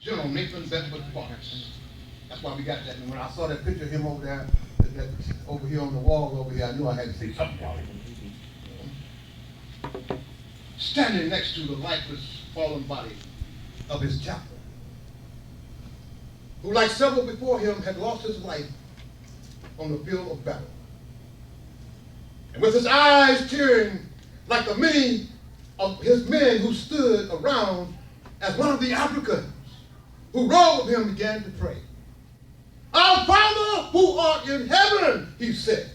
General Nathan Bedford Forrest. That's why we got that. And when I saw that picture of him over there, over here on the wall over here, I knew I had to say something about him. Standing next to the lifeless, fallen body of his chaplain, who, like several before him, had lost his life on the field of battle. And with his eyes tearing like the many of his men who stood around, as one of the Africans who rode with him began to pray. Our Father who art in heaven, he said,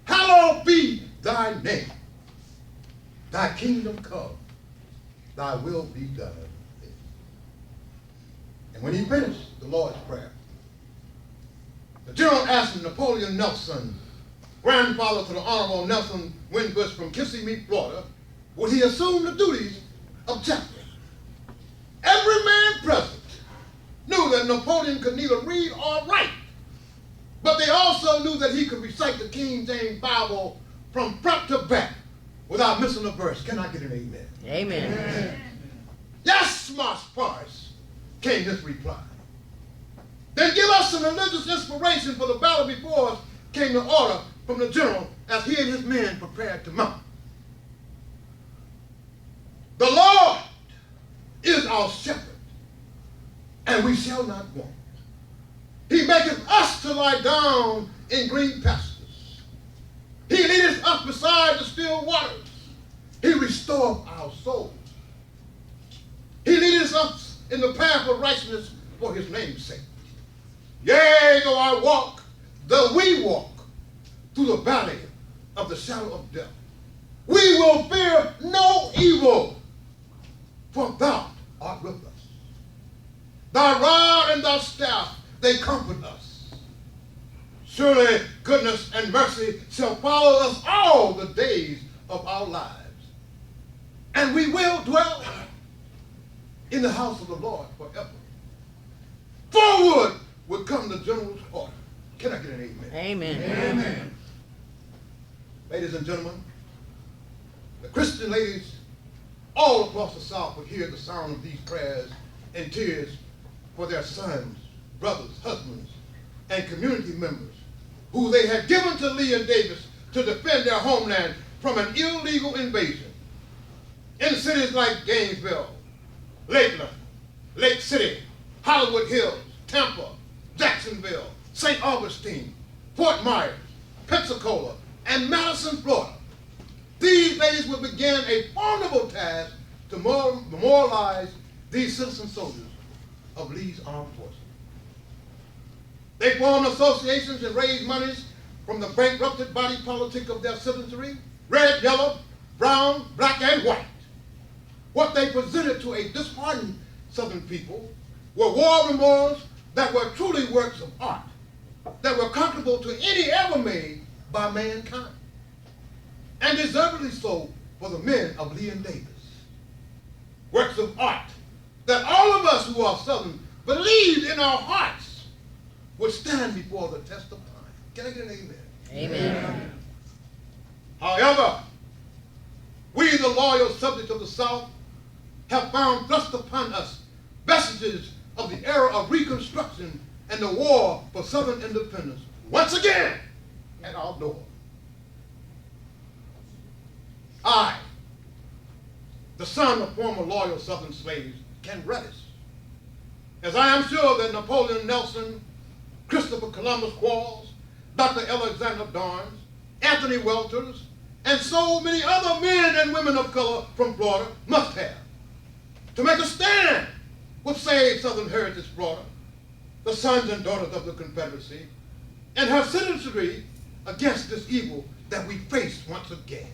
hallowed be thy name. Thy kingdom come, thy will be done. And when he finished the Lord's Prayer, the general asked Napoleon Nelson, grandfather to the Honorable Nelson Winbush from Kissimmee, Florida, would he assume the duties of chaplain. Every man present knew that Napoleon could neither read or write, but they also knew that he could recite the King James Bible from front to back without missing a verse. Can I get an amen? Amen. Amen. Yes, Marsh Forrest, came his reply. Then give us some religious inspiration for the battle before us, came the order from the general as he and his men prepared to mount. The Lord is our shepherd, and we shall not want. He maketh us to lie down in green pastures. He leadeth us beside the still waters. He restoreth our souls. He leadeth us in the path of righteousness for his name's sake. Yea, though we walk through the valley of the shadow of death, we will fear no evil, for thou art with us. Thy rod and thy staff, they comfort us. Surely goodness and mercy shall follow us all the days of our lives. And we will dwell in the house of the Lord forever. Forward would come the general's order. Can I get an amen? Amen. Amen. Ladies and gentlemen, the Christian ladies all across the South would hear the sound of these prayers and tears for their sons, brothers, husbands, and community members who they had given to Lee and Davis to defend their homeland from an illegal invasion. In cities like Gainesville, Lakeland, Lake City, Hollywood Hills, Tampa, Jacksonville, St. Augustine, Fort Myers, Pensacola, and Madison, Florida, these ladies would begin a formidable task to memorialize these citizen soldiers of Lee's armed forces. They formed associations and raised monies from the bankrupted body politic of their citizenry, red, yellow, brown, black, and white. What they presented to a disheartened Southern people were war memorials that were truly works of art, that were comparable to any ever made by mankind, and deservedly so for the men of Lee and Davis. Works of art that all of us who are Southern believed in our hearts would stand before the test of time. Can I get an amen? Amen. However, we, the loyal subjects of the South, have found thrust upon us vestiges of the era of Reconstruction and the war for Southern independence once again at our door. I, the son of former loyal Southern slaves, can relish, as I am sure that Napoleon Nelson, Christopher Columbus Quarles, Dr. Alexander Dorrance, Anthony Welters, and so many other men and women of color from Florida must have, to make a stand with Save Southern Heritage Florida, the sons and daughters of the Confederacy, and her citizenry against this evil that we face once again.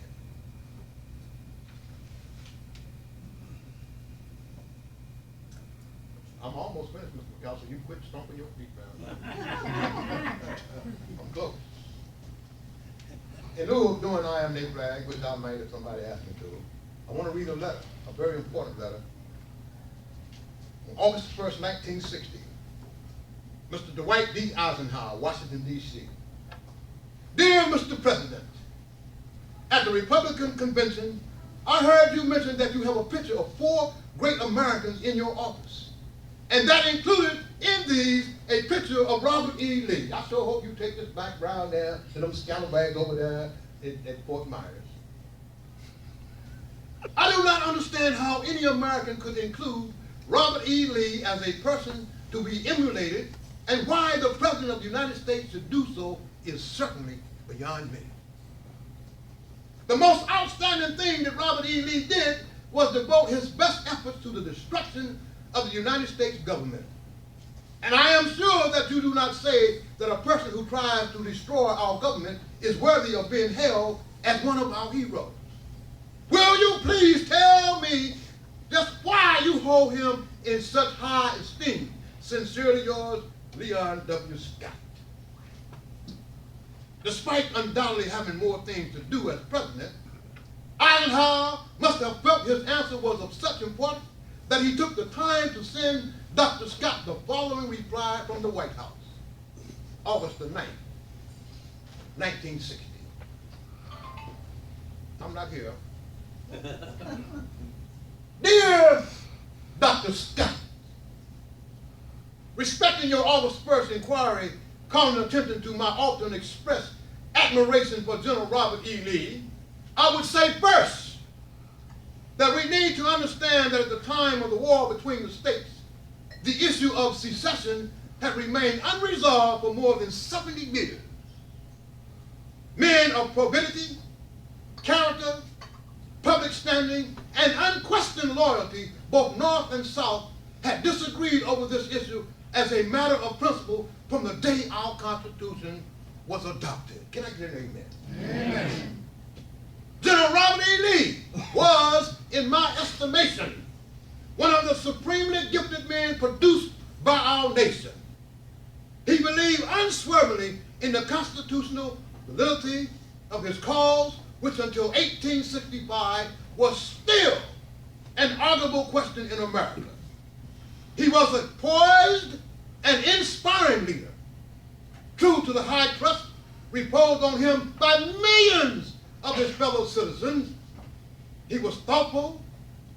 I'm almost finished, Mr. McCall, you quit stomping your feet, man. I'm close. In lieu of doing I am their flag, which I might if somebody asked me to, I want to read a letter, a very important letter. On August 1st, 1960, Mr. Dwight D. Eisenhower, Washington, D.C. Dear Mr. President, at the Republican convention, I heard you mention that you have a picture of 4 great Americans in your office, And that included in these a picture of Robert E. Lee. I sure hope you take this background there to them scalawags over there at Fort Myers. I do not understand how any American could include Robert E. Lee as a person to be emulated, and why the President of the United States should do so is certainly beyond me. The most outstanding thing that Robert E. Lee did was devote his best efforts to the destruction of the United States government. And I am sure that you do not say that a person who tries to destroy our government is worthy of being held as one of our heroes. Will you please tell me just why you hold him in such high esteem? Sincerely yours, Leon W. Scott. Despite undoubtedly having more things to do as president, Eisenhower must have felt his answer was of such importance that he took the time to send Dr. Scott the following reply from the White House, August the 9th, 1960. I'm not here. Dear Dr. Scott, respecting your August 1st inquiry calling attention to my often expressed admiration for General Robert E. Lee, I would say first that we need to understand that at the time of the war between the states, the issue of secession had remained unresolved for more than 70 years. Men of probity, character, public standing, and unquestioned loyalty, both North and South, had disagreed over this issue as a matter of principle from the day our Constitution was adopted. Can I get an amen? Amen. General Robert E. Lee was, in my estimation, one of the supremely gifted men produced by our nation. He believed unswervingly in the constitutional validity of his cause, which until 1865 was still an arguable question in America. He was a poised and inspiring leader, true to the high trust reposed on him by millions of his fellow citizens. He was thoughtful,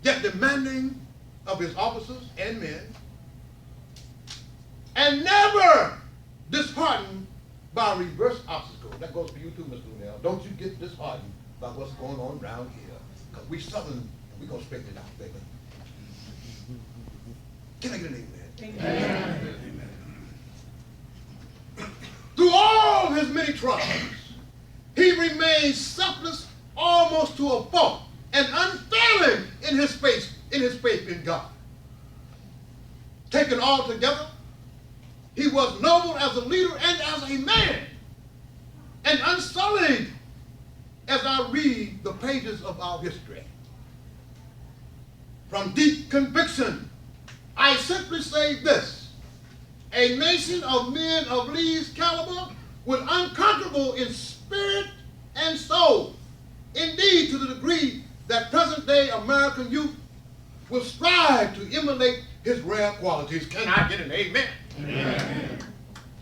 yet demanding of his officers and men, and never disheartened by reverse obstacles. That goes for you too, Mr. Lunell. Don't you get disheartened by what's going on around here, because we Southern, and we're going to straighten it out, baby. Can I get an amen? Amen. Amen. Through all his many trials, he remained selfless almost to a fault and unfailing in his faith in God. Taken all together, he was noble as a leader and as a man, and unsullied as I read the pages of our history. From deep conviction, I simply say this: a nation of men of Lee's caliber was unconquerable in spirit and soul, indeed to the degree that present-day American youth will strive to emulate his rare qualities. Can I get an amen? Amen.